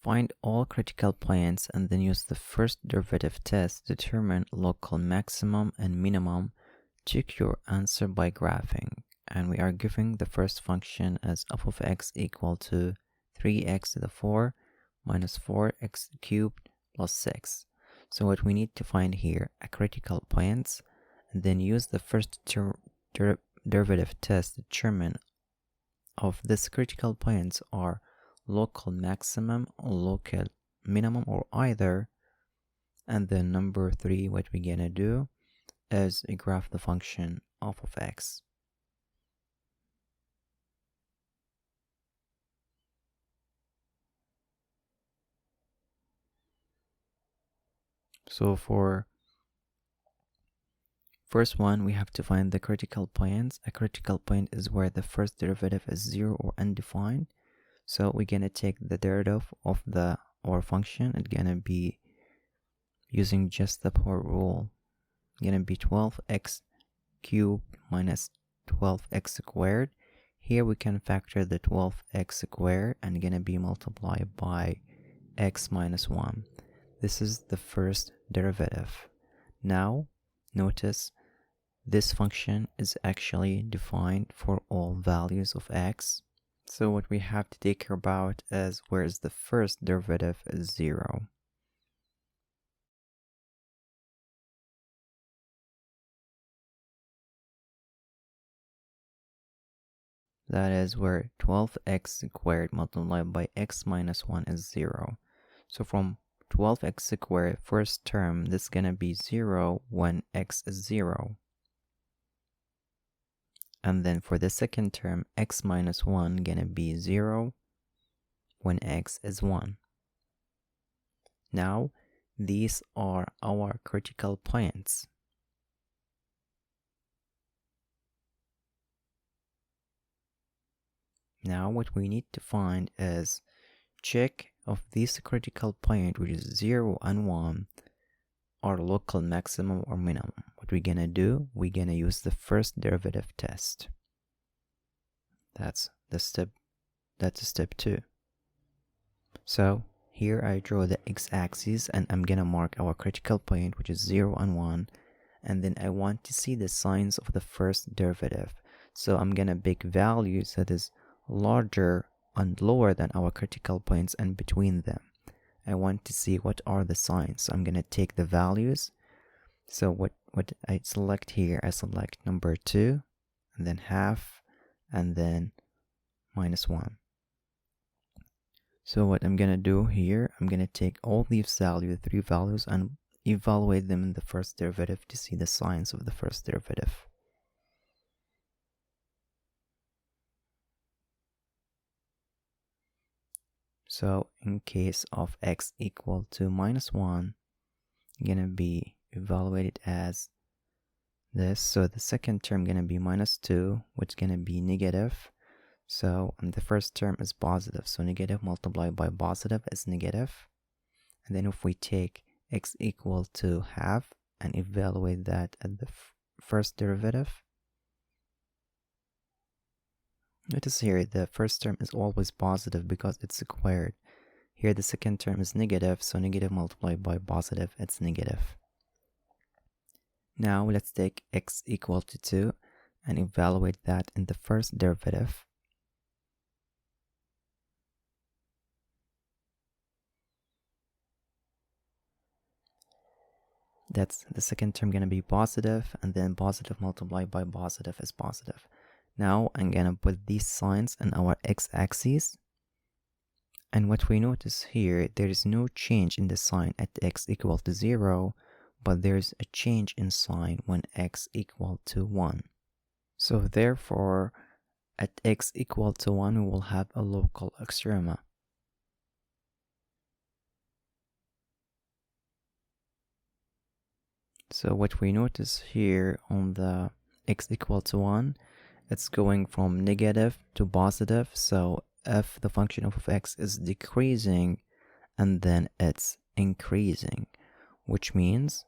Find all critical points and then use the first derivative test to determine local maximum and minimum. Check your answer by graphing. And we are giving the first function as f of x equal to 3x to the 4 minus 4x cubed plus 6. So what we need to find here, a critical points, and then use the first derivative test to determine of this critical points are local maximum or local minimum or either. And then number 3, what we're gonna do is graph the function f of x. So for first one, we have to find the critical points. A critical point is where the first derivative is 0 or undefined. So we're gonna take the derivative of our function. It's gonna be using just the power rule. It's gonna be 12x cubed minus 12x squared. Here we can factor the 12x squared and gonna be multiplied by x minus 1. This is the first derivative. Now notice this function is actually defined for all values of x. So what we have to take care about is where is the first derivative is 0. That is where 12x squared multiplied by x minus 1 is 0. So from 12x squared first term, this is gonna be 0 when x is 0. And then for the second term, x minus 1 gonna be 0 when x is 1. Now, these are our critical points. Now, what we need to find is check of this critical point, which is 0 and 1, are local maximum or minimum. What we're gonna do, we're gonna use the first derivative test. That's step 2. So here I draw the x-axis and I'm gonna mark our critical point, which is 0 and 1, and then I want to see the signs of the first derivative. So I'm gonna pick values that is larger and lower than our critical points and between them. I want to see what are the signs. So I'm gonna take the values. So what I select here, I select number 2, and then half, and then minus 1. So what I'm gonna do here, I'm gonna take all these values, 3 values, and evaluate them in the first derivative to see the signs of the first derivative. So in case of x equal to minus 1, gonna be evaluated as this. So the second term gonna be minus 2, which is gonna be negative. So and the first term is positive, so negative multiplied by positive is negative. And then if we take x equal to half and evaluate that at the first derivative, notice here the first term is always positive because it's squared. Here the second term is negative, so negative multiplied by positive, it's negative. Now let's take x equal to 2 and evaluate that in the first derivative. That's the second term gonna be positive, and then positive multiplied by positive is positive. Now I'm gonna put these signs in our x-axis, and what we notice here, there is no change in the sign at x equal to 0, but there's a change in sign when x equal to 1. So therefore, at x equal to 1, we will have a local extrema. So what we notice here on the x equal to 1, it's going from negative to positive. So if the function of x is decreasing and then it's increasing, which means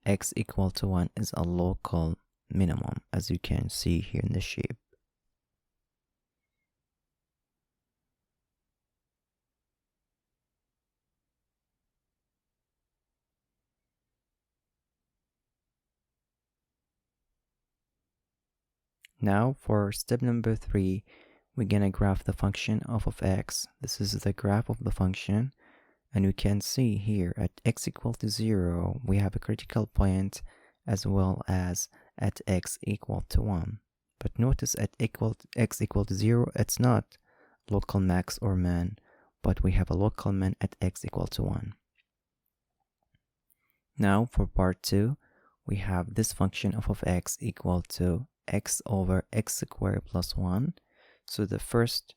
x equal to 1 is a local minimum, as you can see here in the shape. Now for step number 3, we're gonna graph the function of x. This is the graph of the function, and you can see here at x equal to 0 we have a critical point, as well as at x equal to 1. But notice at x equal to 0 it's not local max or min, but we have a local min at x equal to 1. Now for part 2, we have this function of x equal to x over x squared plus 1. So the first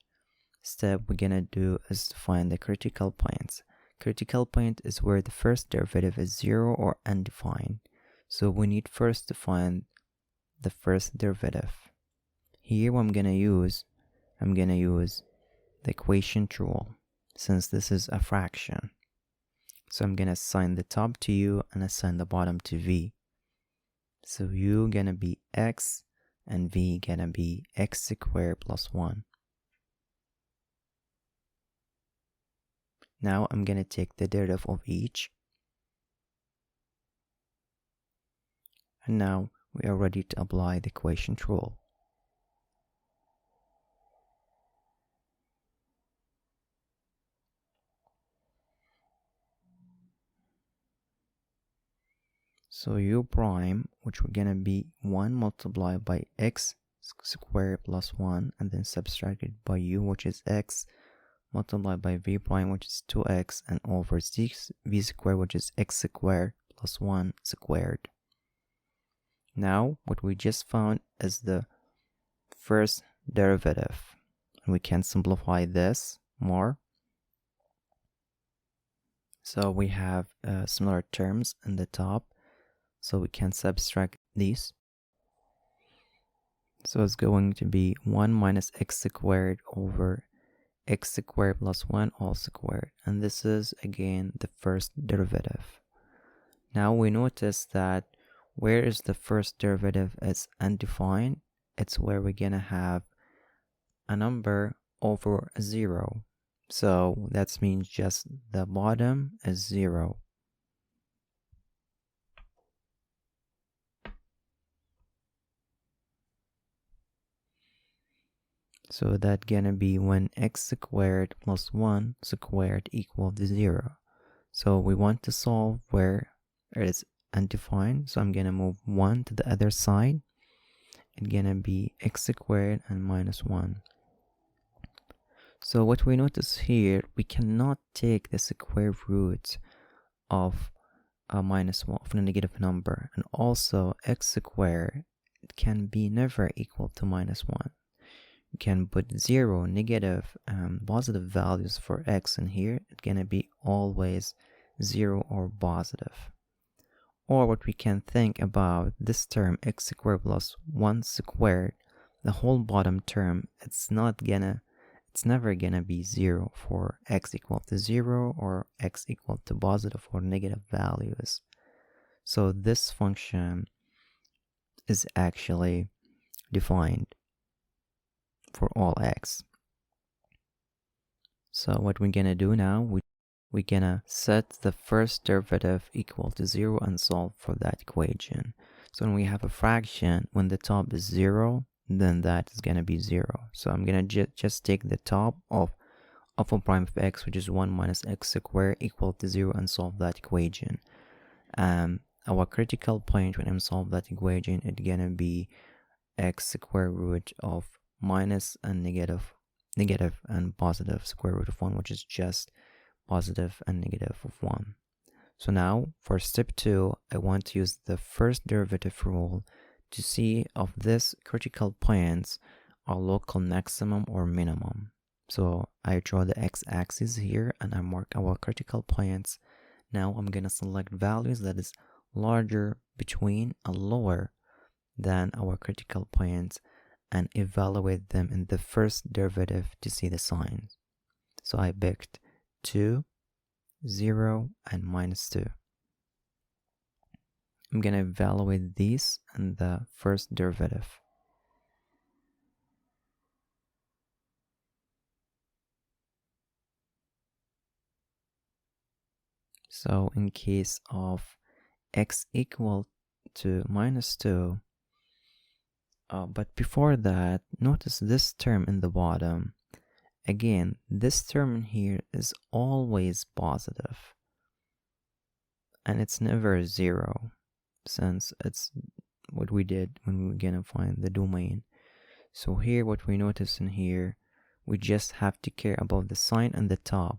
step we're gonna do is to find the critical points. Critical point is where the first derivative is 0 or undefined. So we need first to find the first derivative. Here what I'm gonna use the quotient rule, since this is a fraction. So I'm gonna assign the top to u and assign the bottom to v. So u gonna be x and v gonna be x squared plus 1. Now I'm gonna take the derivative of each. And now we are ready to apply the quotient rule. So u prime, which we're gonna be 1 multiplied by x squared plus 1, and then subtracted by u, which is x, multiplied by v prime, which is 2x, and over 6v squared, which is x squared plus 1 squared. Now what we just found is the first derivative, and we can simplify this more. So we have similar terms in the top, so we can subtract these. So it's going to be 1 minus x squared over x squared plus 1 all squared, and this is again the first derivative. Now we notice that where is the first derivative is undefined, it's where we're gonna have a number over 0. So that means just the bottom is 0. So that gonna be when x squared plus 1 squared equal to 0. So we want to solve where it is undefined. So I'm gonna move 1 to the other side. It's gonna be x squared and minus 1. So what we notice here, we cannot take the square root of a minus 1 of a negative number, and also x squared can be never equal to minus 1. You can put 0, negative, positive values for x in here. It's gonna be always 0 or positive. Or what we can think about this term x squared plus 1 squared, the whole bottom term, it's never gonna be 0 for x equal to 0 or x equal to positive or negative values. So this function is actually defined for all x. So what we're gonna do now, we're gonna set the first derivative equal to 0 and solve for that equation. So when we have a fraction, when the top is 0, then that is gonna be 0. So I'm gonna just take the top of a prime of x, which is 1 minus x squared equal to 0, and solve that equation. Our critical point when I solve that equation, it's gonna be x square root of minus and negative and positive square root of 1, which is just positive and negative of 1. So now for step 2, I want to use the first derivative rule to see if this critical points are local maximum or minimum. So I draw the x-axis here and I mark our critical points. Now I'm gonna select values that is larger, between, and lower than our critical points, and evaluate them in the first derivative to see the signs. So I picked 2, 0, and minus 2. I'm gonna evaluate these in the first derivative. So in case of x equal to minus 2, But before that, notice this term in the bottom. Again, this term in here is always positive, and it's never zero, since it's what we did when we were gonna find the domain. So here, what we notice in here, we just have to care about the sign on the top.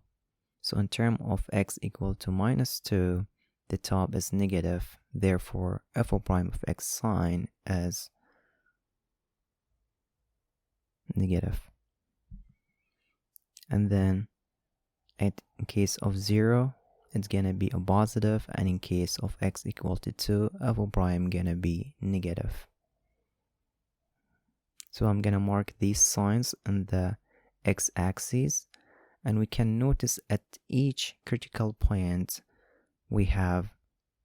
So in terms of x equal to -2, the top is negative, therefore f of prime of x sign is negative. And then in case of 0, it's gonna be a positive, and in case of x equal to 2, f of prime gonna be negative. So I'm gonna mark these signs on the x-axis, and we can notice at each critical point we have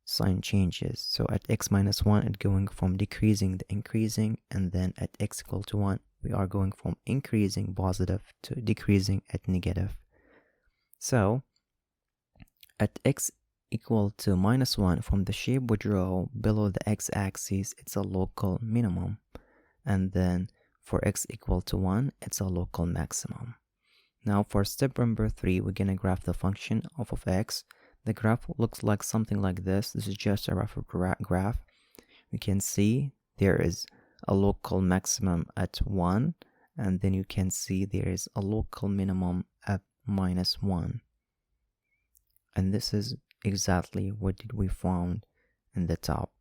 sign changes. So at x minus 1, it's going from decreasing to increasing, and then at x equal to 1, we are going from increasing positive to decreasing at negative. So at x equal to -1, from the shape we draw below the x-axis, it's a local minimum, and then for x equal to 1, it's a local maximum. Now for step number 3, we're gonna graph the function of x. The graph looks like something like this. This is just a rough graph. You can see there is a local maximum at 1, and then you can see there is a local minimum at -1. And this is exactly what did we found in the top.